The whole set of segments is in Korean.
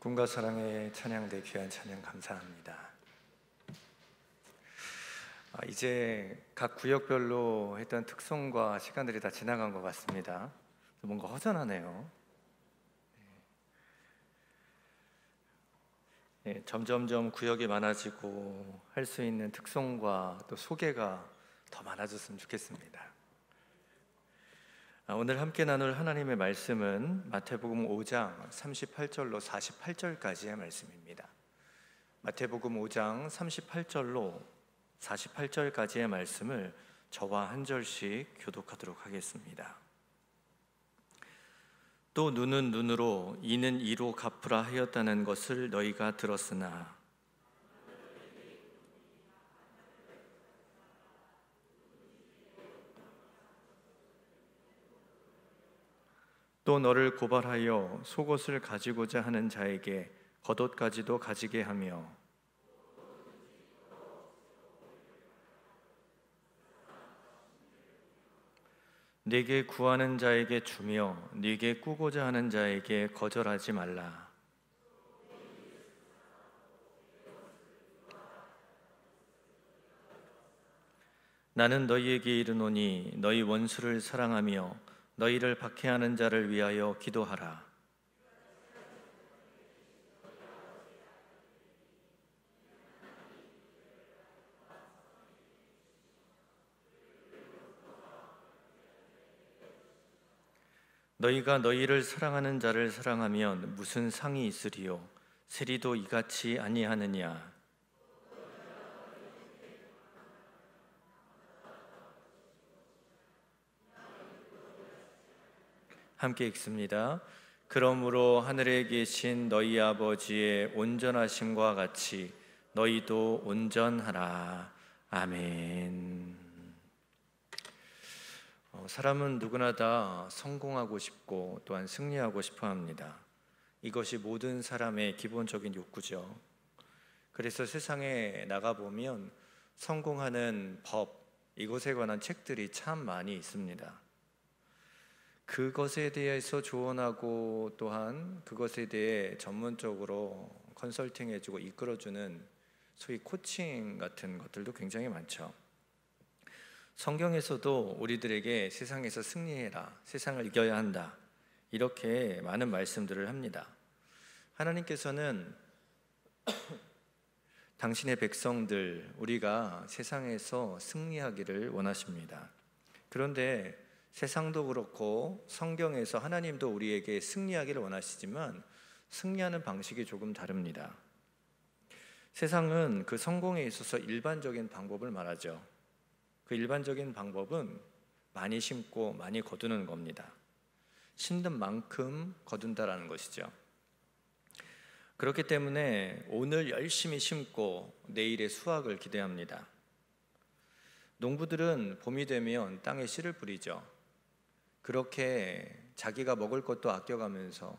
꿈과 사랑의 찬양대 귀한 찬양 감사합니다. 이제 각 구역별로 했던 특송과 시간들이 다 지나간 것 같습니다. 뭔가 허전하네요. 점점점 구역이 많아지고 할 수 있는 특송과 또 소개가 더 많아졌으면 좋겠습니다. 오늘 함께 나눌 하나님의 말씀은 마태복음 5장 38절로 48절까지의 말씀입니다. 마태복음 5장 38절로 48절까지의 말씀을 저와 한 절씩 교독하도록 하겠습니다. 또 눈은 눈으로 이는 이로 갚으라 하였다는 것을 너희가 들었으나 또 너를 고발하여 속옷을 가지고자 하는 자에게 겉옷까지도 가지게 하며 네게 구하는 자에게 주며 네게 꾸고자 하는 자에게 거절하지 말라. 나는 너희에게 이르노니 너희 원수를 사랑하며 너희를 박해하는 자를 위하여 기도하라. 너희가 너희를 사랑하는 자를 사랑하면 무슨 상이 있으리요? 세리도 이같이 아니하느냐? 함께 읽습니다. 그러므로 하늘에 계신 너희 아버지의 온전하심과 같이 너희도 온전하라. 아멘. 사람은 누구나 다 성공하고 싶고 또한 승리하고 싶어 합니다. 이것이 모든 사람의 기본적인 욕구죠. 그래서 세상에 나가보면 성공하는 법, 이것에 관한 책들이 참 많이 있습니다. 그것에 대해서 조언하고 또한 그것에 대해 전문적으로 컨설팅해주고 이끌어주는 소위 코칭 같은 것들도 굉장히 많죠. 성경에서도 우리들에게 세상에서 승리해라, 세상을 이겨야 한다, 이렇게 많은 말씀들을 합니다. 하나님께서는 당신의 백성들, 우리가 세상에서 승리하기를 원하십니다. 그런데 세상도 그렇고 성경에서 하나님도 우리에게 승리하기를 원하시지만 승리하는 방식이 조금 다릅니다. 세상은 그 성공에 있어서 일반적인 방법을 말하죠. 그 일반적인 방법은 많이 심고 많이 거두는 겁니다. 심는 만큼 거둔다라는 것이죠. 그렇기 때문에 오늘 열심히 심고 내일의 수확을 기대합니다. 농부들은 봄이 되면 땅에 씨를 뿌리죠. 그렇게 자기가 먹을 것도 아껴가면서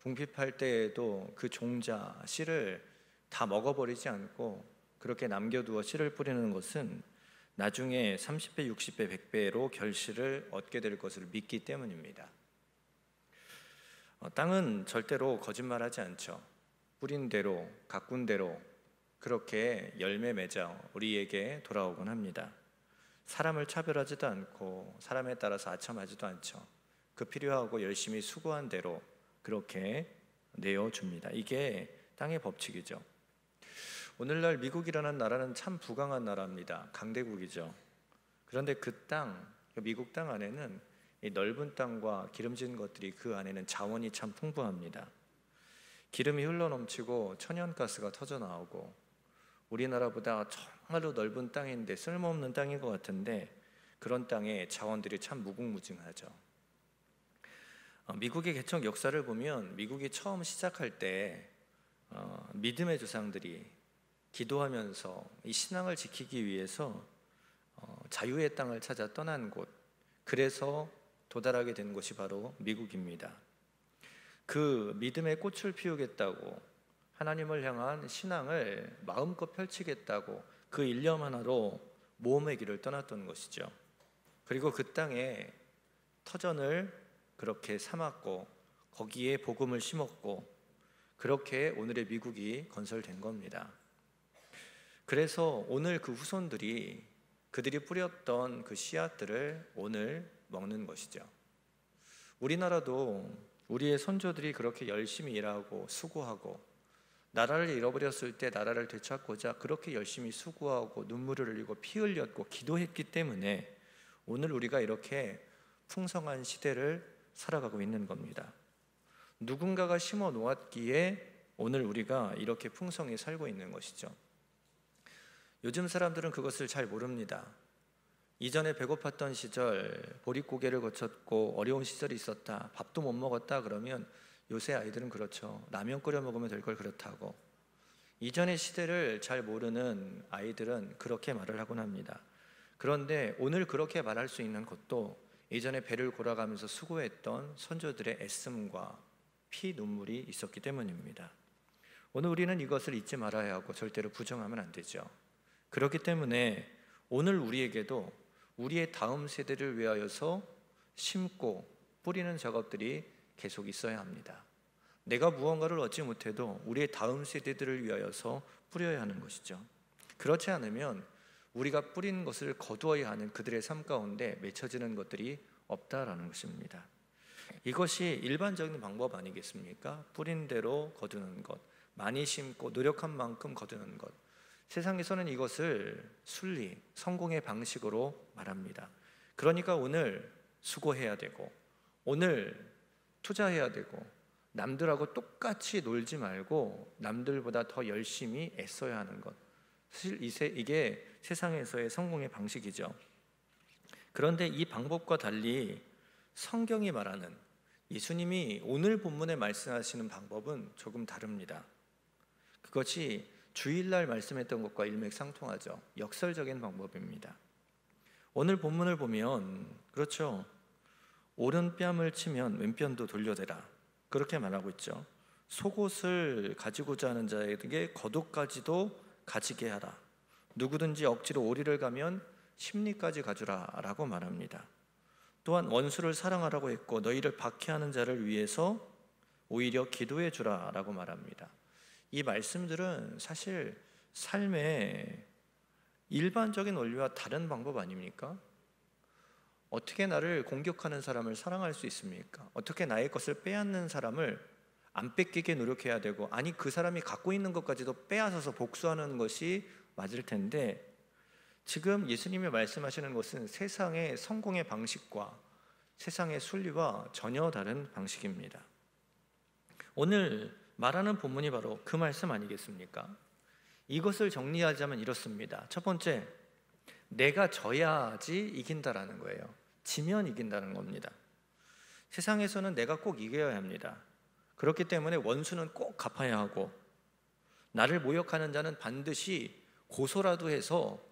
궁핍할 때에도 그 종자, 씨를 다 먹어버리지 않고 그렇게 남겨두어 씨를 뿌리는 것은 나중에 30배, 60배, 100배로 결실을 얻게 될 것을 믿기 때문입니다. 땅은 절대로 거짓말하지 않죠. 뿌린 대로, 가꾼 대로 그렇게 열매 맺어 우리에게 돌아오곤 합니다. 사람을 차별하지도 않고 사람에 따라서 아첨하지도 않죠. 그 필요하고 열심히 수고한 대로 그렇게 내어줍니다. 이게 땅의 법칙이죠. 오늘날 미국이라는 나라는 참 부강한 나라입니다. 강대국이죠. 그런데 그 땅, 미국 땅 안에는 이 넓은 땅과 기름진 것들이 그 안에는 자원이 참 풍부합니다. 기름이 흘러넘치고 천연가스가 터져나오고 우리나라보다 정말로 넓은 땅인데 쓸모없는 땅인 것 같은데 그런 땅에 자원들이 참 무궁무진하죠. 미국의 개척 역사를 보면 미국이 처음 시작할 때 믿음의 조상들이 기도하면서 이 신앙을 지키기 위해서 자유의 땅을 찾아 떠난 곳, 그래서 도달하게 된 곳이 바로 미국입니다. 그 믿음의 꽃을 피우겠다고 하나님을 향한 신앙을 마음껏 펼치겠다고 그 일념 하나로 모험의 길을 떠났던 것이죠. 그리고 그 땅에 터전을 그렇게 삼았고 거기에 복음을 심었고 그렇게 오늘의 미국이 건설된 겁니다. 그래서 오늘 그 후손들이 그들이 뿌렸던 그 씨앗들을 오늘 먹는 것이죠. 우리나라도 우리의 선조들이 그렇게 열심히 일하고 수고하고 나라를 잃어버렸을 때 나라를 되찾고자 그렇게 열심히 수고하고 눈물을 흘리고 피 흘렸고 기도했기 때문에 오늘 우리가 이렇게 풍성한 시대를 살아가고 있는 겁니다. 누군가가 심어 놓았기에 오늘 우리가 이렇게 풍성히 살고 있는 것이죠. 요즘 사람들은 그것을 잘 모릅니다. 이전에 배고팠던 시절, 보릿고개를 거쳤고 어려운 시절이 있었다, 밥도 못 먹었다 그러면 요새 아이들은 그렇죠. 라면 끓여 먹으면 될 걸 그렇다고. 이전의 시대를 잘 모르는 아이들은 그렇게 말을 하곤 합니다. 그런데 오늘 그렇게 말할 수 있는 것도 이전에 배를 골아가면서 수고했던 선조들의 애씀과 피 눈물이 있었기 때문입니다. 오늘 우리는 이것을 잊지 말아야 하고 절대로 부정하면 안 되죠. 그렇기 때문에 오늘 우리에게도 우리의 다음 세대를 위하여서 심고 뿌리는 작업들이 계속 있어야 합니다. 내가 무언가를 얻지 못해도 우리의 다음 세대들을 위하여서 뿌려야 하는 것이죠. 그렇지 않으면 우리가 뿌린 것을 거두어야 하는 그들의 삶 가운데 맺혀지는 것들이 없다라는 것입니다. 이것이 일반적인 방법 아니겠습니까? 뿌린 대로 거두는 것, 많이 심고 노력한 만큼 거두는 것. 세상에서는 이것을 순리, 성공의 방식으로 말합니다. 그러니까 오늘 수고해야 되고 오늘 투자해야 되고 남들하고 똑같이 놀지 말고 남들보다 더 열심히 애써야 하는 것. 사실 이게 세상에서의 성공의 방식이죠. 그런데 이 방법과 달리 성경이 말하는 예수님이 오늘 본문에 말씀하시는 방법은 조금 다릅니다. 그것이 주일날 말씀했던 것과 일맥상통하죠. 역설적인 방법입니다. 오늘 본문을 보면 그렇죠. 오른뺨을 치면 왼편도 돌려대라. 그렇게 말하고 있죠. 속옷을 가지고자 하는 자에게 겉옷까지도 가지게 하라. 누구든지 억지로 오리를 가면 심리까지 가주라 라고 말합니다. 또한 원수를 사랑하라고 했고 너희를 박해하는 자를 위해서 오히려 기도해 주라 라고 말합니다. 이 말씀들은 사실 삶의 일반적인 원리와 다른 방법 아닙니까? 어떻게 나를 공격하는 사람을 사랑할 수 있습니까? 어떻게 나의 것을 빼앗는 사람을 안 뺏기게 노력해야 되고, 아니 그 사람이 갖고 있는 것까지도 빼앗아서 복수하는 것이 맞을 텐데, 지금 예수님이 말씀하시는 것은 세상의 성공의 방식과 세상의 순리와 전혀 다른 방식입니다. 오늘 말하는 본문이 바로 그 말씀 아니겠습니까? 이것을 정리하자면 이렇습니다. 첫 번째, 내가 져야지 이긴다라는 거예요. 지면 이긴다는 겁니다. 세상에서는 내가 꼭 이겨야 합니다. 그렇기 때문에 원수는 꼭 갚아야 하고, 나를 모욕하는 자는 반드시 고소라도 해서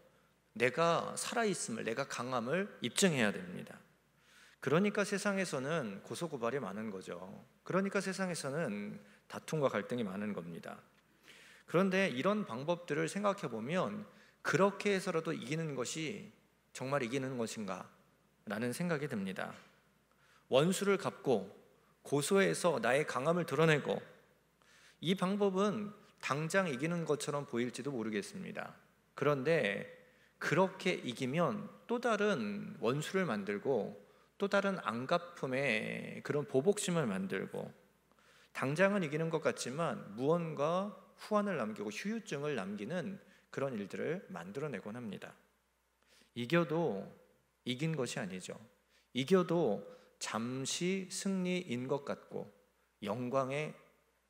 내가 살아있음을, 내가 강함을 입증해야 됩니다. 그러니까 세상에서는 고소고발이 많은 거죠. 그러니까 세상에서는 다툼과 갈등이 많은 겁니다. 그런데 이런 방법들을 생각해 보면 그렇게 해서라도 이기는 것이 정말 이기는 것인가? 라는 생각이 듭니다. 원수를 갚고 고소해서 나의 강함을 드러내고, 이 방법은 당장 이기는 것처럼 보일지도 모르겠습니다. 그런데 그렇게 이기면 또 다른 원수를 만들고 또 다른 안갚음의 그런 보복심을 만들고, 당장은 이기는 것 같지만 무언가 후환을 남기고 후유증을 남기는 그런 일들을 만들어내곤 합니다. 이겨도 이긴 것이 아니죠. 이겨도 잠시 승리인 것 같고,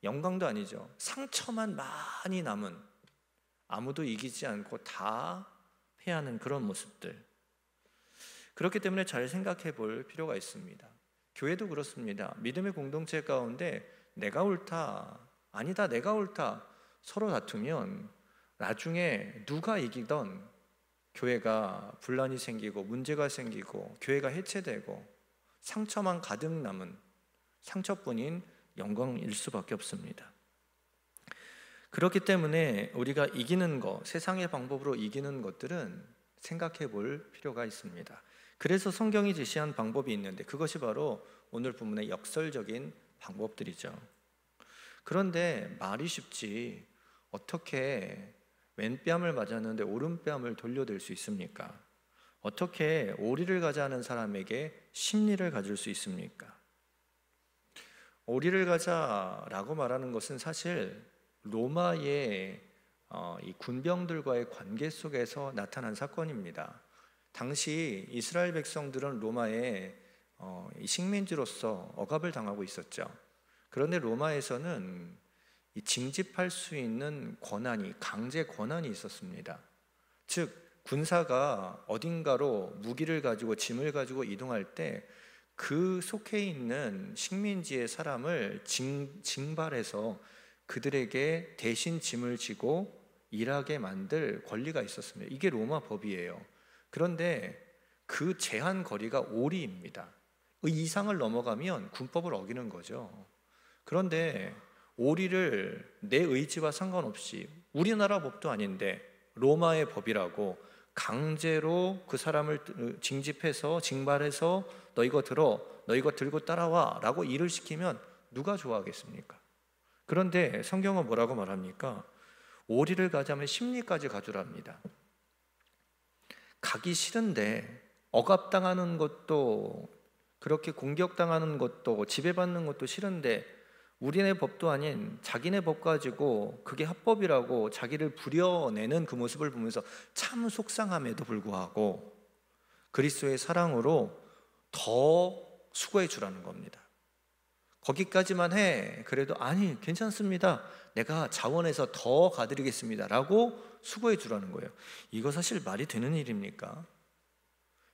영광도 아니죠. 상처만 많이 남은, 아무도 이기지 않고 다 패하는 그런 모습들. 그렇기 때문에 잘 생각해 볼 필요가 있습니다. 교회도 그렇습니다. 믿음의 공동체 가운데 내가 옳다, 아니다 내가 옳다 서로 다투면 나중에 누가 이기던 교회가 분란이 생기고 문제가 생기고 교회가 해체되고 상처만 가득 남은 상처뿐인 영광일 수밖에 없습니다. 그렇기 때문에 우리가 이기는 것, 세상의 방법으로 이기는 것들은 생각해 볼 필요가 있습니다. 그래서 성경이 제시한 방법이 있는데 그것이 바로 오늘 본문의 역설적인 방법들이죠. 그런데 말이 쉽지 어떻게 왼뺨을 맞았는데 오른뺨을 돌려댈 수 있습니까? 어떻게 오리를 가자는 사람에게 심리를 가질 수 있습니까? 오리를 가자라고 말하는 것은 사실 로마의 이 군병들과의 관계 속에서 나타난 사건입니다. 당시 이스라엘 백성들은 로마의 이 식민지로서 억압을 당하고 있었죠. 그런데 로마에서는 이 징집할 수 있는 권한이, 강제 권한이 있었습니다. 즉 군사가 어딘가로 무기를 가지고 짐을 가지고 이동할 때 그 속해 있는 식민지의 사람을 징발해서 그들에게 대신 짐을 지고 일하게 만들 권리가 있었습니다. 이게 로마 법이에요. 그런데 그 제한 거리가 오리입니다. 그 이상을 넘어가면 군법을 어기는 거죠. 그런데 오리를 내 의지와 상관없이 우리나라 법도 아닌데 로마의 법이라고 강제로 그 사람을 징집해서 징발해서 너 이거 들어, 너 이거 들고 따라와 라고 일을 시키면 누가 좋아하겠습니까? 그런데 성경은 뭐라고 말합니까? 오리를 가자면 심리까지 가주랍니다. 가기 싫은데 억압당하는 것도, 그렇게 공격당하는 것도, 지배받는 것도 싫은데 우리네 법도 아닌 자기네 법 가지고 그게 합법이라고 자기를 부려내는 그 모습을 보면서 참 속상함에도 불구하고 그리스도의 사랑으로 더 수고해 주라는 겁니다. 거기까지만 해. 그래도 아니 괜찮습니다. 내가 자원해서 더 가드리겠습니다 라고 수고해 주라는 거예요. 이거 사실 말이 되는 일입니까?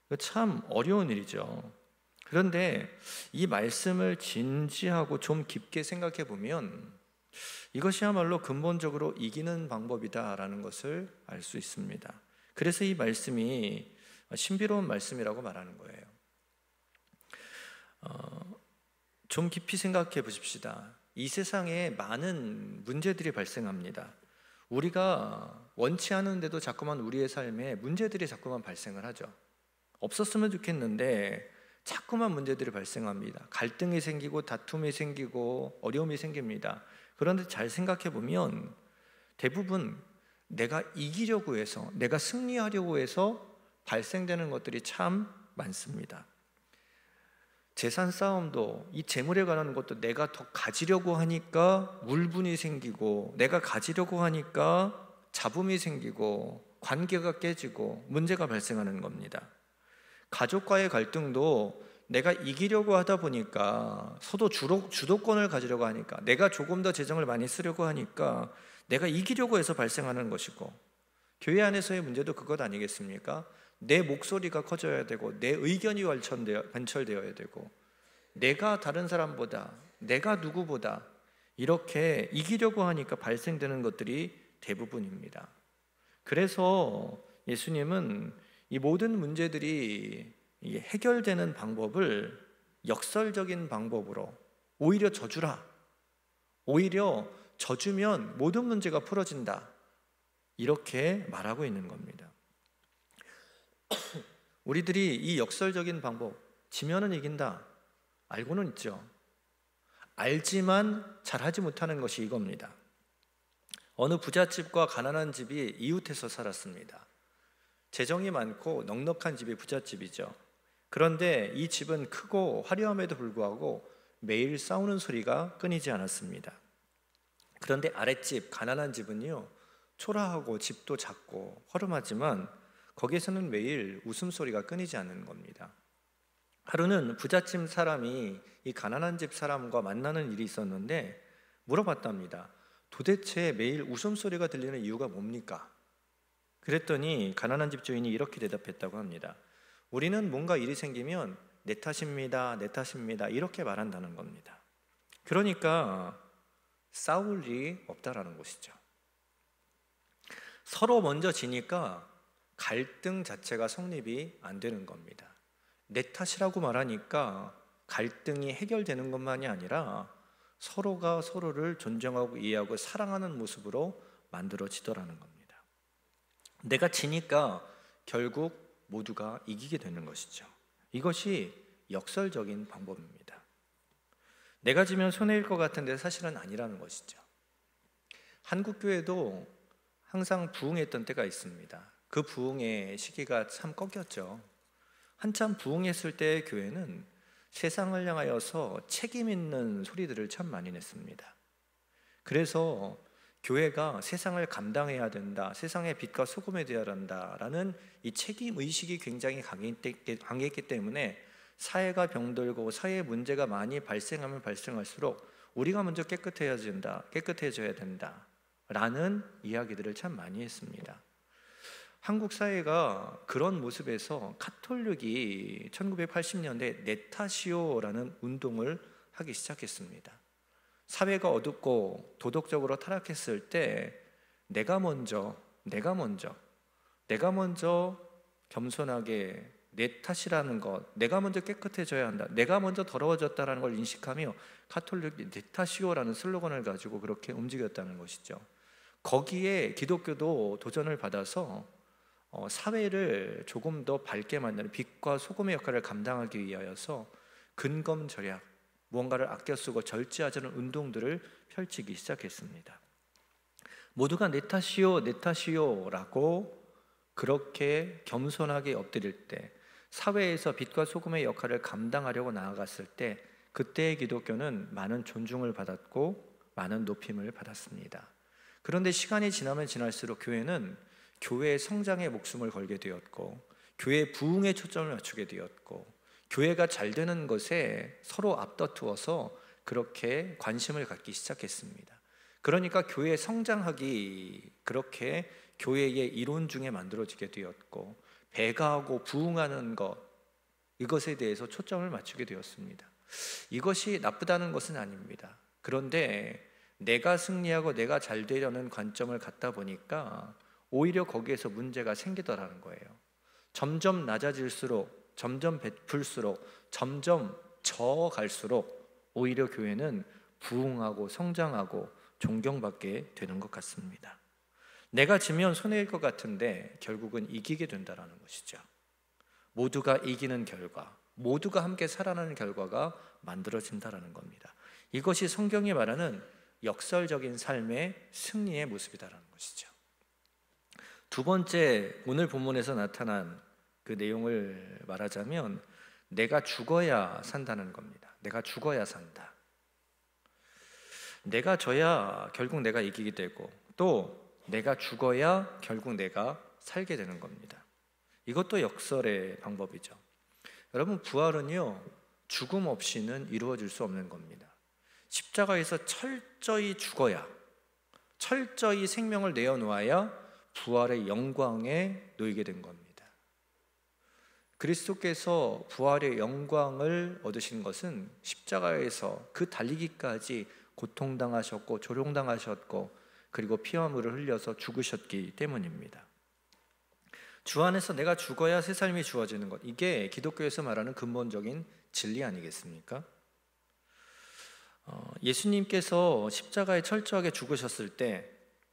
이거 참 어려운 일이죠. 그런데 이 말씀을 진지하고 좀 깊게 생각해 보면 이것이야말로 근본적으로 이기는 방법이다라는 것을 알 수 있습니다. 그래서 이 말씀이 신비로운 말씀이라고 말하는 거예요. 좀 깊이 생각해 보십시다. 이 세상에 많은 문제들이 발생합니다. 우리가 원치 않은데도 자꾸만 우리의 삶에 문제들이 자꾸만 발생을 하죠. 없었으면 좋겠는데 자꾸만 문제들이 발생합니다. 갈등이 생기고 다툼이 생기고 어려움이 생깁니다. 그런데 잘 생각해 보면 대부분 내가 이기려고 해서, 내가 승리하려고 해서 발생되는 것들이 참 많습니다. 재산 싸움도, 이 재물에 관한 것도 내가 더 가지려고 하니까 물분이 생기고, 내가 가지려고 하니까 잡음이 생기고, 관계가 깨지고 문제가 발생하는 겁니다. 가족과의 갈등도 내가 이기려고 하다 보니까, 서로 주도권을 가지려고 하니까, 내가 조금 더 재정을 많이 쓰려고 하니까 내가 이기려고 해서 발생하는 것이고, 교회 안에서의 문제도 그것 아니겠습니까? 내 목소리가 커져야 되고, 내 의견이 관철되어야 되고, 내가 다른 사람보다, 내가 누구보다 이렇게 이기려고 하니까 발생되는 것들이 대부분입니다. 그래서 예수님은 이 모든 문제들이 해결되는 방법을 역설적인 방법으로, 오히려 져주라, 오히려 져주면 모든 문제가 풀어진다, 이렇게 말하고 있는 겁니다. 우리들이 이 역설적인 방법, 지면은 이긴다 알고는 있죠. 알지만 잘하지 못하는 것이 이겁니다. 어느 부잣집과 가난한 집이 이웃해서 살았습니다. 재정이 많고 넉넉한 집이 부잣집이죠. 그런데 이 집은 크고 화려함에도 불구하고 매일 싸우는 소리가 끊이지 않았습니다. 그런데 아랫집, 가난한 집은요, 초라하고 집도 작고 허름하지만 거기에서는 매일 웃음소리가 끊이지 않는 겁니다. 하루는 부잣집 사람이 이 가난한 집 사람과 만나는 일이 있었는데 물어봤답니다. 도대체 매일 웃음소리가 들리는 이유가 뭡니까? 그랬더니 가난한 집 주인이 이렇게 대답했다고 합니다. 우리는 뭔가 일이 생기면 내 탓입니다, 내 탓입니다, 이렇게 말한다는 겁니다. 그러니까 싸울 일이 없다라는 것이죠. 서로 먼저 지니까 갈등 자체가 성립이 안 되는 겁니다. 내 탓이라고 말하니까 갈등이 해결되는 것만이 아니라 서로가 서로를 존중하고 이해하고 사랑하는 모습으로 만들어지더라는 겁니다. 내가 지니까 결국 모두가 이기게 되는 것이죠. 이것이 역설적인 방법입니다. 내가 지면 손해일 것 같은데 사실은 아니라는 것이죠. 한국 교회도 항상 부흥했던 때가 있습니다. 그 부흥의 시기가 참 꺾였죠. 한참 부흥했을 때의 교회는 세상을 향하여서 책임 있는 소리들을 참 많이 냈습니다. 그래서 교회가 세상을 감당해야 된다, 세상의 빛과 소금이 되어야 한다라는 이 책임 의식이 굉장히 강했기 때문에 사회가 병들고 사회에 문제가 많이 발생하면 발생할수록 우리가 먼저 깨끗해져야 된다라는 이야기들을 참 많이 했습니다. 한국 사회가 그런 모습에서 카톨릭이 1980년대 네타시오라는 운동을 하기 시작했습니다. 사회가 어둡고 도덕적으로 타락했을 때 내가 먼저 겸손하게 내 탓이라는 것, 내가 먼저 깨끗해져야 한다, 내가 먼저 더러워졌다는 걸 인식하며 카톨릭이 네타시오라는 슬로건을 가지고 그렇게 움직였다는 것이죠. 거기에 기독교도 도전을 받아서 사회를 조금 더 밝게 만드는 빛과 소금의 역할을 감당하기 위하여서 근검절약, 무언가를 아껴 쓰고 절제하자는 운동들을 펼치기 시작했습니다. 모두가 네타시오라고 그렇게 겸손하게 엎드릴 때, 사회에서 빛과 소금의 역할을 감당하려고 나아갔을 때, 그때의 기독교는 많은 존중을 받았고 많은 높임을 받았습니다. 그런데 시간이 지나면 지날수록 교회는 교회의 성장에 목숨을 걸게 되었고, 교회의 부흥에 초점을 맞추게 되었고, 교회가 잘 되는 것에 서로 앞다투어서 그렇게 관심을 갖기 시작했습니다. 그러니까 교회 성장하기 그렇게 교회의 이론 중에 만들어지게 되었고, 배가하고 부흥하는 것, 이것에 대해서 초점을 맞추게 되었습니다. 이것이 나쁘다는 것은 아닙니다. 그런데 내가 승리하고 내가 잘 되려는 관점을 갖다 보니까 오히려 거기에서 문제가 생기더라는 거예요. 점점 낮아질수록, 점점 베풀수록, 점점 저어갈수록 오히려 교회는 부흥하고 성장하고 존경받게 되는 것 같습니다. 내가 지면 손해일 것 같은데 결국은 이기게 된다는 것이죠. 모두가 이기는 결과, 모두가 함께 살아나는 결과가 만들어진다는 겁니다. 이것이 성경이 말하는 역설적인 삶의 승리의 모습이다라는 것이죠. 두 번째, 오늘 본문에서 나타난 그 내용을 말하자면 내가 죽어야 산다는 겁니다. 내가 죽어야 산다. 내가 져야 결국 내가 이기게 되고, 또 내가 죽어야 결국 내가 살게 되는 겁니다. 이것도 역설의 방법이죠. 여러분, 부활은요, 죽음 없이는 이루어질 수 없는 겁니다. 십자가에서 철저히 죽어야, 철저히 생명을 내어놓아야 부활의 영광에 놓이게 된 겁니다. 그리스도께서 부활의 영광을 얻으신 것은 십자가에서 그 달리기까지 고통당하셨고 조롱당하셨고 그리고 피와 물을 흘려서 죽으셨기 때문입니다. 주 안에서 내가 죽어야 새 삶이 주어지는 것, 이게 기독교에서 말하는 근본적인 진리 아니겠습니까? 예수님께서 십자가에 철저하게 죽으셨을 때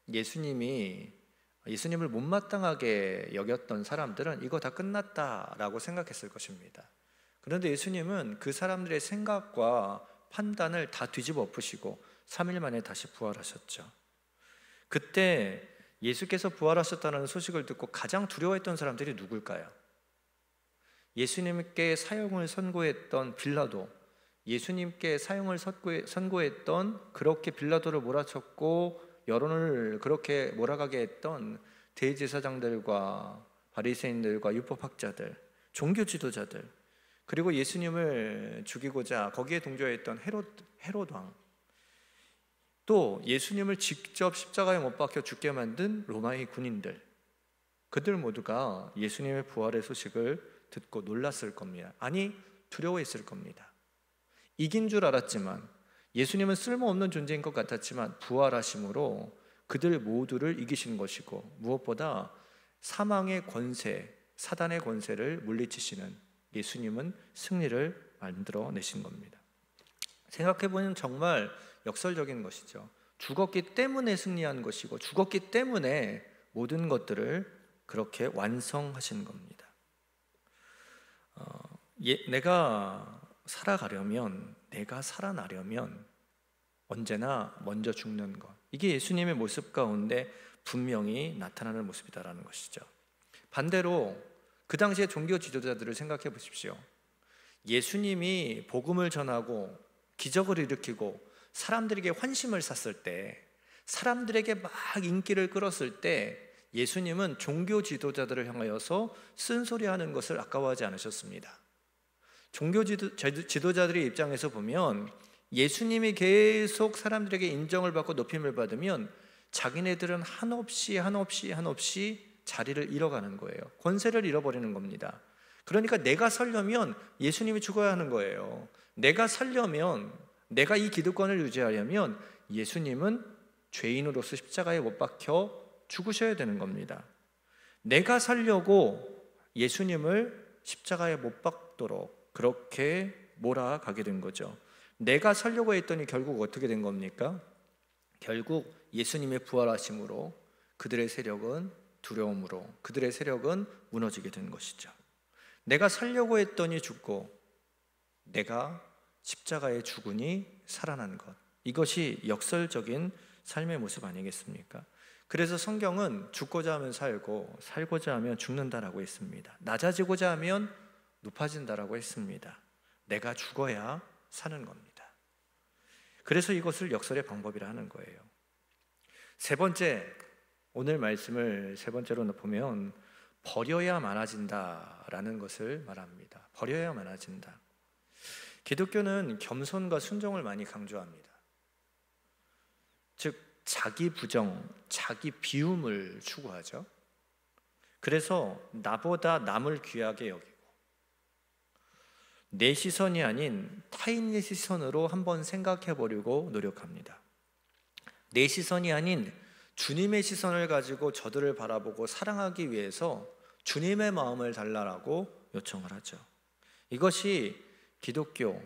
예수님을 못마땅하게 여겼던 사람들은 이거 다 끝났다라고 생각했을 것입니다. 그런데 예수님은 그 사람들의 생각과 판단을 다 뒤집어 엎으시고 3일 만에 다시 부활하셨죠. 그때 예수께서 부활하셨다는 소식을 듣고 가장 두려워했던 사람들이 누굴까요? 예수님께 사형을 선고했던 빌라도, 예수님께 사형을 선고했던, 그렇게 빌라도를 몰아쳤고 여론을 그렇게 몰아가게 했던 대제사장들과 바리새인들과 율법학자들, 종교 지도자들, 그리고 예수님을 죽이고자 거기에 동조했던 헤롯 왕, 또 예수님을 직접 십자가에 못 박혀 죽게 만든 로마의 군인들, 그들 모두가 예수님의 부활의 소식을 듣고 놀랐을 겁니다. 아니, 두려워했을 겁니다. 이긴 줄 알았지만, 예수님은 쓸모없는 존재인 것 같았지만 부활하심으로 그들 모두를 이기신 것이고, 무엇보다 사망의 권세, 사단의 권세를 물리치시는 예수님은 승리를 만들어내신 겁니다. 생각해보면 정말 역설적인 것이죠. 죽었기 때문에 승리한 것이고, 죽었기 때문에 모든 것들을 그렇게 완성하신 겁니다. 내가 살아가려면 내가 살아나려면 언제나 먼저 죽는 것, 이게 예수님의 모습 가운데 분명히 나타나는 모습이다라는 것이죠. 반대로 그 당시의 종교 지도자들을 생각해 보십시오. 예수님이 복음을 전하고 기적을 일으키고 사람들에게 환심을 샀을 때, 사람들에게 막 인기를 끌었을 때 예수님은 종교 지도자들을 향하여서 쓴소리하는 것을 아까워하지 않으셨습니다. 종교 지도자들의 입장에서 보면 예수님이 계속 사람들에게 인정을 받고 높임을 받으면 자기네들은 한없이 자리를 잃어가는 거예요. 권세를 잃어버리는 겁니다. 그러니까 내가 살려면 예수님이 죽어야 하는 거예요. 내가 살려면, 내가 이 기득권을 유지하려면 예수님은 죄인으로서 십자가에 못 박혀 죽으셔야 되는 겁니다. 내가 살려고 예수님을 십자가에 못 박도록 그렇게 몰아가게 된 거죠. 내가 살려고 했더니 결국 어떻게 된 겁니까? 결국 예수님의 부활하심으로 그들의 세력은 두려움으로, 그들의 세력은 무너지게 된 것이죠. 내가 살려고 했더니 죽고 내가 십자가에 죽으니 살아난 것, 이것이 역설적인 삶의 모습 아니겠습니까? 그래서 성경은 죽고자 하면 살고 살고자 하면 죽는다라고 했습니다. 낮아지고자 하면 높아진다라고 했습니다. 내가 죽어야 사는 겁니다. 그래서 이것을 역설의 방법이라 하는 거예요. 세 번째, 오늘 말씀을 세 번째로 보면 버려야 많아진다라는 것을 말합니다. 버려야 많아진다. 기독교는 겸손과 순종을 많이 강조합니다. 즉 자기 부정, 자기 비움을 추구하죠. 그래서 나보다 남을 귀하게 여기고 내 시선이 아닌 타인의 시선으로 한번 생각해 보려고 노력합니다. 내 시선이 아닌 주님의 시선을 가지고 저들을 바라보고 사랑하기 위해서 주님의 마음을 달라라고 요청을 하죠. 이것이 기독교,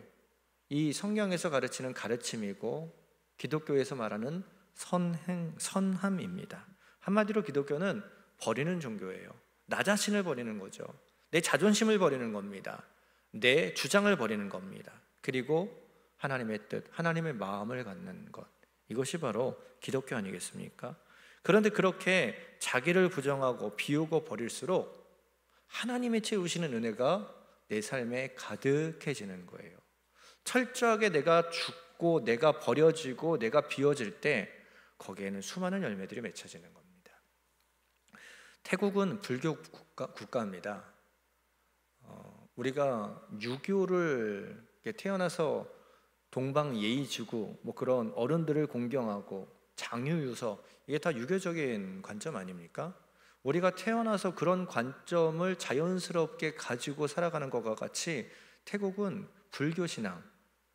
이 성경에서 가르치는 가르침이고 기독교에서 말하는 선함입니다. 한마디로 기독교는 버리는 종교예요. 나 자신을 버리는 거죠. 내 자존심을 버리는 겁니다. 내 주장을 버리는 겁니다. 그리고 하나님의 뜻, 하나님의 마음을 갖는 것, 이것이 바로 기독교 아니겠습니까? 그런데 그렇게 자기를 부정하고 비우고 버릴수록 하나님이 채우시는 은혜가 내 삶에 가득해지는 거예요. 철저하게 내가 죽고 내가 버려지고 내가 비워질 때 거기에는 수많은 열매들이 맺혀지는 겁니다. 태국은 불교 국가입니다. 우리가 유교를 태어나서 동방 예의지구 뭐 그런 어른들을 공경하고 장유유서, 이게 다 유교적인 관점 아닙니까? 우리가 태어나서 그런 관점을 자연스럽게 가지고 살아가는 것과 같이 태국은 불교신앙,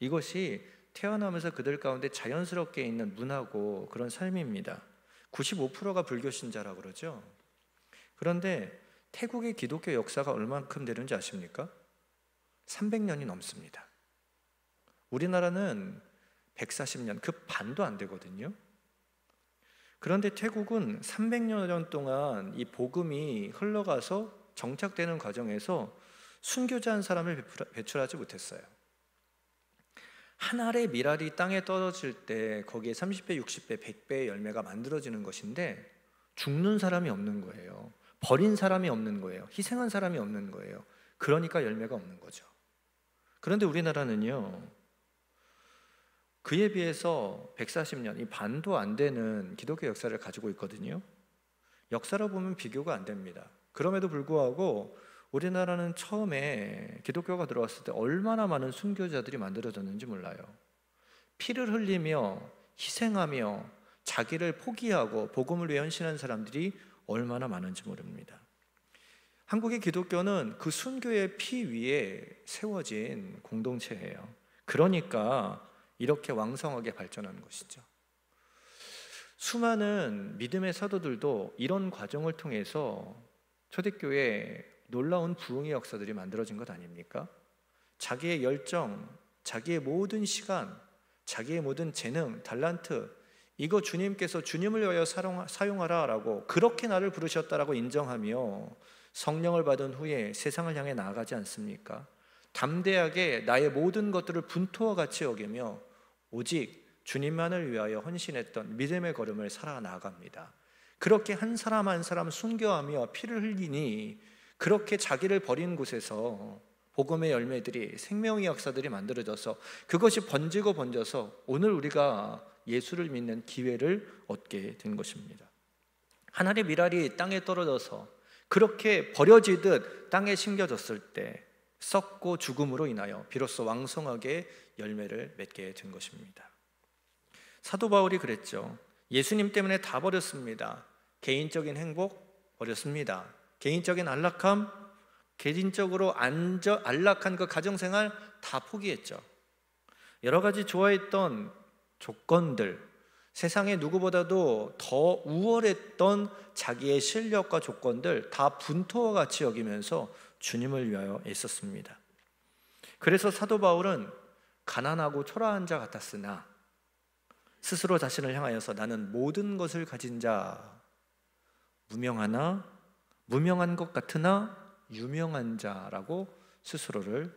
이것이 태어나면서 그들 가운데 자연스럽게 있는 문화고 그런 삶입니다. 95%가 불교 신자라고 그러죠. 그런데 태국의 기독교 역사가 얼만큼 되는지 아십니까? 300년이 넘습니다. 우리나라는 140년, 그 반도 안 되거든요. 그런데 태국은 300년 동안 이 복음이 흘러가서 정착되는 과정에서 순교자 한 사람을 배출하지 못했어요. 한 알의 밀알이 땅에 떨어질 때 거기에 30배, 60배, 100배의 열매가 만들어지는 것인데 죽는 사람이 없는 거예요. 버린 사람이 없는 거예요. 희생한 사람이 없는 거예요. 그러니까 열매가 없는 거죠. 그런데 우리나라는요, 그에 비해서 140년, 이 반도 안 되는 기독교 역사를 가지고 있거든요. 역사로 보면 비교가 안 됩니다. 그럼에도 불구하고 우리나라는 처음에 기독교가 들어왔을 때 얼마나 많은 순교자들이 만들어졌는지 몰라요. 피를 흘리며 희생하며 자기를 포기하고 복음을 위해 헌신한 사람들이 얼마나 많은지 모릅니다. 한국의 기독교는 그 순교의 피 위에 세워진 공동체예요. 그러니까 이렇게 왕성하게 발전한 것이죠. 수많은 믿음의 사도들도 이런 과정을 통해서 초대교회에 놀라운 부흥의 역사들이 만들어진 것 아닙니까? 자기의 열정, 자기의 모든 시간, 자기의 모든 재능, 달란트, 이거 주님께서 주님을 위하여 사용하라라고, 그렇게 나를 부르셨다라고 인정하며 성령을 받은 후에 세상을 향해 나아가지 않습니까? 담대하게 나의 모든 것들을 분토와 같이 여기며 오직 주님만을 위하여 헌신했던 믿음의 걸음을 살아나갑니다. 그렇게 한 사람 한 사람 순교하며 피를 흘리니 그렇게 자기를 버린 곳에서 복음의 열매들이, 생명의 역사들이 만들어져서 그것이 번지고 번져서 오늘 우리가 예수를 믿는 기회를 얻게 된 것입니다. 하나님의 미랄이 땅에 떨어져서 그렇게 버려지듯 땅에 심겨졌을 때 썩고 죽음으로 인하여 비로소 왕성하게 열매를 맺게 된 것입니다. 사도 바울이 그랬죠. 예수님 때문에 다 버렸습니다. 개인적인 행복 버렸습니다. 개인적인 안락함, 개인적으로 안락한 그 가정생활 다 포기했죠. 여러 가지 좋아했던 조건들, 세상에 누구보다도 더 우월했던 자기의 실력과 조건들 다 분토와 같이 여기면서 주님을 위하여 애썼습니다. 그래서 사도 바울은 가난하고 초라한 자 같았으나 스스로 자신을 향하여서 나는 모든 것을 가진 자, 무명한 것 같으나 유명한 자라고 스스로를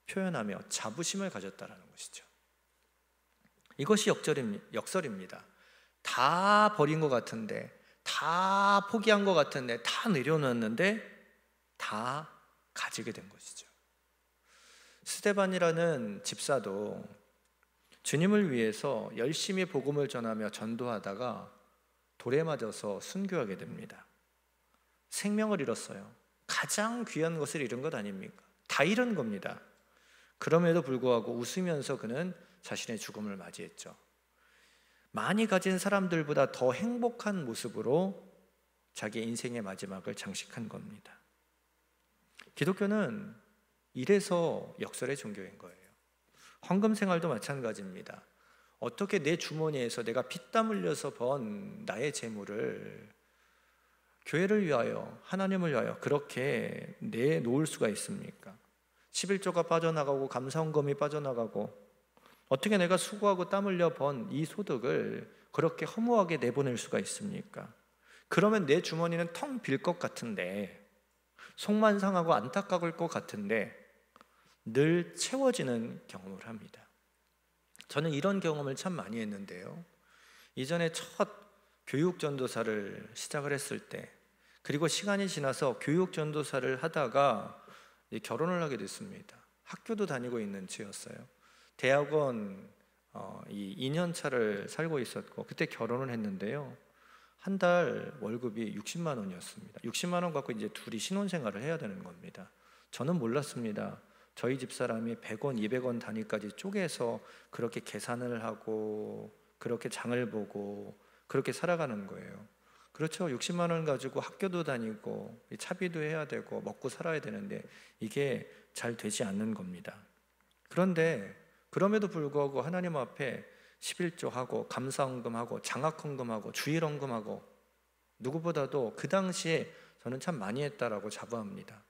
표현하며 자부심을 가졌다라는 것이죠. 이것이 역설입니다. 다 버린 것 같은데, 다 포기한 것 같은데, 다 내려놨는데 다 가지게 된 것이죠. 스데반이라는 집사도 주님을 위해서 열심히 복음을 전하며 전도하다가 돌에 맞아서 순교하게 됩니다. 생명을 잃었어요. 가장 귀한 것을 잃은 것 아닙니까? 다 잃은 겁니다. 그럼에도 불구하고 웃으면서 그는 자신의 죽음을 맞이했죠. 많이 가진 사람들보다 더 행복한 모습으로 자기 인생의 마지막을 장식한 겁니다. 기독교는 이래서 역설의 종교인 거예요. 헌금 생활도 마찬가지입니다. 어떻게 내 주머니에서 내가 피땀 흘려서 번 나의 재물을 교회를 위하여, 하나님을 위하여 그렇게 내놓을 수가 있습니까? 11조가 빠져나가고 감사헌금이 빠져나가고 어떻게 내가 수고하고 땀 흘려 번 이 소득을 그렇게 허무하게 내보낼 수가 있습니까? 그러면 내 주머니는 텅 빌 것 같은데, 속만 상하고 안타까울 것 같은데 늘 채워지는 경험을 합니다. 저는 이런 경험을 참 많이 했는데요. 이전에 첫 교육전도사를 시작을 했을 때, 그리고 시간이 지나서 교육전도사를 하다가 결혼을 하게 됐습니다. 학교도 다니고 있는 즈였어요. 대학원 2년 차를 살고 있었고 그때 결혼을 했는데요. 한 달 월급이 60만 원이었습니다. 60만 원 갖고 이제 둘이 신혼생활을 해야 되는 겁니다. 저는 몰랐습니다. 저희 집사람이 100원, 200원 단위까지 쪼개서 그렇게 계산을 하고 그렇게 장을 보고 그렇게 살아가는 거예요. 그렇죠. 60만 원 가지고 학교도 다니고 차비도 해야 되고 먹고 살아야 되는데 이게 잘 되지 않는 겁니다. 그런데 그럼에도 불구하고 하나님 앞에 11조하고 감사헌금하고 장학헌금하고 주일헌금하고 누구보다도 그 당시에 저는 참 많이 했다라고 자부합니다.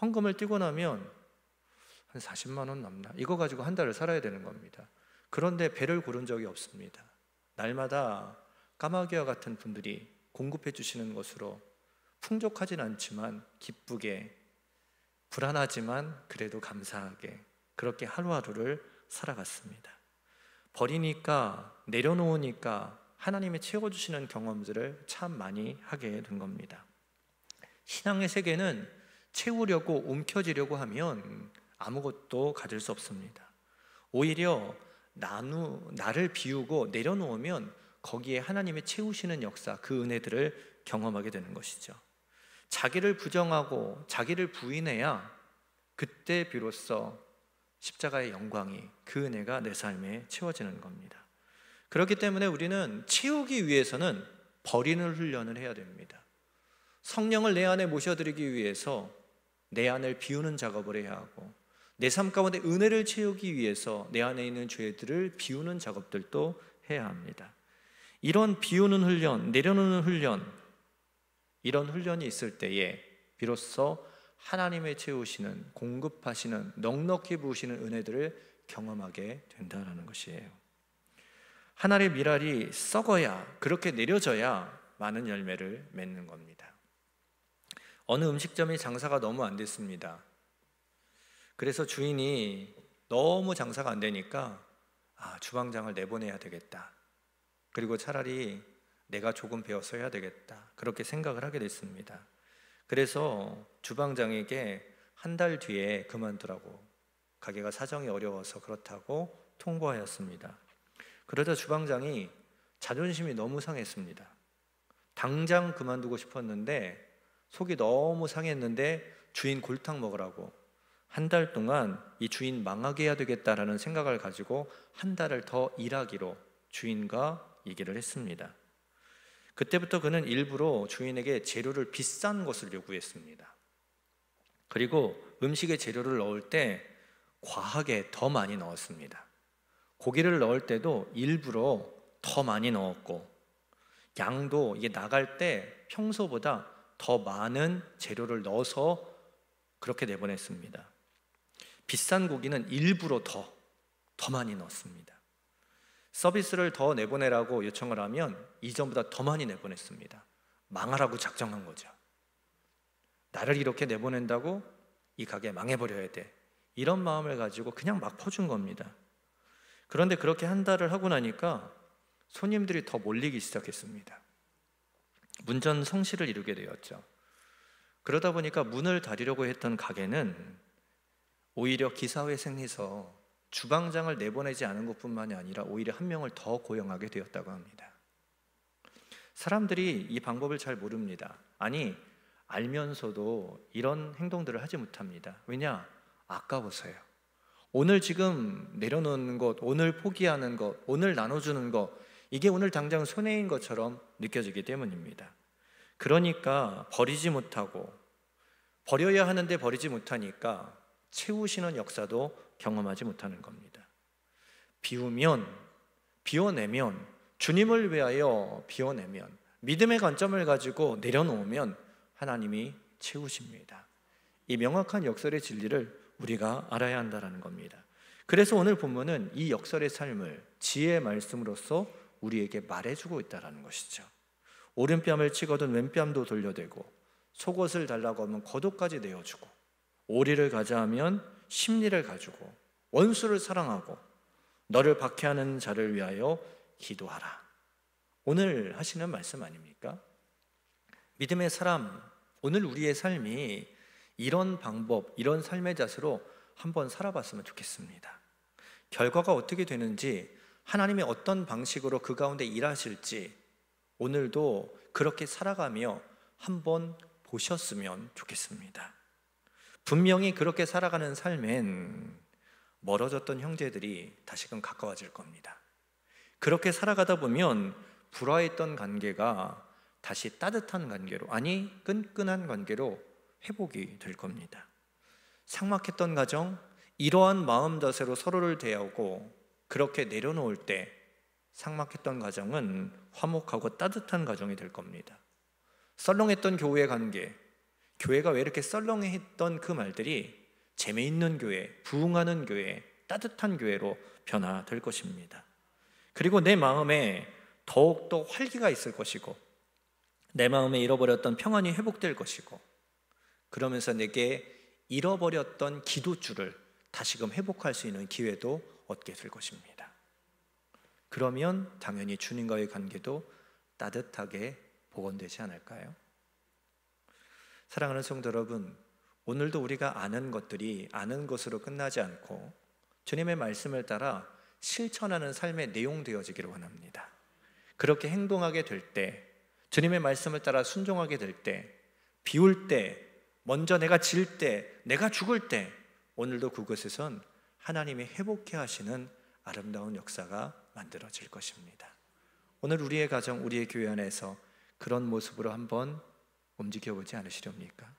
헌금을 띄고 나면 한 40만 원 남나? 이거 가지고 한 달을 살아야 되는 겁니다. 그런데 배를 고른 적이 없습니다. 날마다 까마귀와 같은 분들이 공급해 주시는 것으로 풍족하진 않지만 기쁘게, 불안하지만 그래도 감사하게 그렇게 하루하루를 살아갔습니다. 버리니까, 내려놓으니까 하나님이 채워주시는 경험들을 참 많이 하게 된 겁니다. 신앙의 세계는 채우려고 움켜쥐려고 하면 아무것도 가질 수 없습니다. 오히려 나를 비우고 내려놓으면 거기에 하나님이 채우시는 역사, 그 은혜들을 경험하게 되는 것이죠. 자기를 부정하고 자기를 부인해야 그때 비로소 십자가의 영광이, 그 은혜가 내 삶에 채워지는 겁니다. 그렇기 때문에 우리는 채우기 위해서는 버리는 훈련을 해야 됩니다. 성령을 내 안에 모셔드리기 위해서 내 안을 비우는 작업을 해야 하고, 내 삶 가운데 은혜를 채우기 위해서 내 안에 있는 죄들을 비우는 작업들도 해야 합니다. 이런 비우는 훈련, 내려놓는 훈련, 이런 훈련이 있을 때에 비로소 하나님의 채우시는, 공급하시는, 넉넉히 부으시는 은혜들을 경험하게 된다는 것이에요. 하나님의 미랄이 썩어야, 그렇게 내려져야 많은 열매를 맺는 겁니다. 어느 음식점이 장사가 너무 안 됐습니다. 그래서 주인이 너무 장사가 안 되니까 주방장을 내보내야 되겠다. 그리고 차라리 내가 조금 배워서 해야 되겠다. 그렇게 생각을 하게 됐습니다. 그래서 주방장에게 한 달 뒤에 그만두라고, 가게가 사정이 어려워서 그렇다고 통보하였습니다. 그러자 주방장이 자존심이 너무 상했습니다. 당장 그만두고 싶었는데 속이 너무 상했는데 주인 골탕 먹으라고 한 달 동안 이 주인 망하게 해야 되겠다라는 생각을 가지고 한 달을 더 일하기로 주인과 얘기를 했습니다. 그때부터 그는 일부러 주인에게 재료를 비싼 것을 요구했습니다. 그리고 음식에 재료를 넣을 때 과하게 더 많이 넣었습니다. 고기를 넣을 때도 일부러 더 많이 넣었고, 양도 이게 나갈 때 평소보다 더 많은 재료를 넣어서 그렇게 내보냈습니다. 비싼 고기는 일부러 더 많이 넣었습니다. 서비스를 더 내보내라고 요청을 하면 이전보다 더 많이 내보냈습니다. 망하라고 작정한 거죠. 나를 이렇게 내보낸다고 이 가게 망해버려야 돼, 이런 마음을 가지고 그냥 막 퍼준 겁니다. 그런데 그렇게 한 달을 하고 나니까 손님들이 더 몰리기 시작했습니다. 문전성시를 이루게 되었죠. 그러다 보니까 문을 닫으려고 했던 가게는 오히려 기사회생해서 주방장을 내보내지 않은 것뿐만이 아니라 오히려 한 명을 더 고용하게 되었다고 합니다. 사람들이 이 방법을 잘 모릅니다. 아니, 알면서도 이런 행동들을 하지 못합니다. 왜냐? 아까워서요. 오늘 지금 내려놓는 것, 오늘 포기하는 것, 오늘 나눠주는 것, 이게 오늘 당장 손해인 것처럼 느껴지기 때문입니다. 그러니까 버리지 못하고, 버려야 하는데 버리지 못하니까 채우시는 역사도 경험하지 못하는 겁니다. 비우면, 비워내면, 주님을 위하여 비워내면, 믿음의 관점을 가지고 내려놓으면 하나님이 채우십니다. 이 명확한 역설의 진리를 우리가 알아야 한다는 겁니다. 그래서 오늘 본문은 이 역설의 삶을 지혜의 말씀으로써 우리에게 말해주고 있다는 것이죠. 오른뺨을 치거든 왼뺨도 돌려대고, 속옷을 달라고 하면 겉옷까지 내어주고, 오리를 가자 하면 심리를 가지고, 원수를 사랑하고, 너를 박해하는 자를 위하여 기도하라. 오늘 하시는 말씀 아닙니까? 믿음의 사람, 오늘 우리의 삶이 이런 방법, 이런 삶의 자세로 한번 살아봤으면 좋겠습니다. 결과가 어떻게 되는지, 하나님이 어떤 방식으로 그 가운데 일하실지 오늘도 그렇게 살아가며 한번 보셨으면 좋겠습니다. 분명히 그렇게 살아가는 삶엔 멀어졌던 형제들이 다시금 가까워질 겁니다. 그렇게 살아가다 보면 불화했던 관계가 다시 따뜻한 관계로, 아니 끈끈한 관계로 회복이 될 겁니다. 삭막했던 가정, 이러한 마음 자세로 서로를 대하고 그렇게 내려놓을 때 삭막했던 가정은 화목하고 따뜻한 가정이 될 겁니다. 썰렁했던 교회의 관계, 교회가 왜 이렇게 썰렁했던 그 말들이 재미있는 교회, 부흥하는 교회, 따뜻한 교회로 변화될 것입니다. 그리고 내 마음에 더욱더 활기가 있을 것이고, 내 마음에 잃어버렸던 평안이 회복될 것이고, 그러면서 내게 잃어버렸던 기도줄을 다시금 회복할 수 있는 기회도 얻게 될 것입니다. 그러면 당연히 주님과의 관계도 따뜻하게 복원되지 않을까요? 사랑하는 성도 여러분, 오늘도 우리가 아는 것들이 아는 것으로 끝나지 않고 주님의 말씀을 따라 실천하는 삶의 내용 되어지기를 원합니다. 그렇게 행동하게 될 때, 주님의 말씀을 따라 순종하게 될 때, 비울 때, 먼저 내가 질 때, 내가 죽을 때, 오늘도 그곳에선 하나님이 회복해 하시는 아름다운 역사가 만들어질 것입니다. 오늘 우리의 가정, 우리의 교회 안에서 그런 모습으로 한번 움직여보지 않으시렵니까?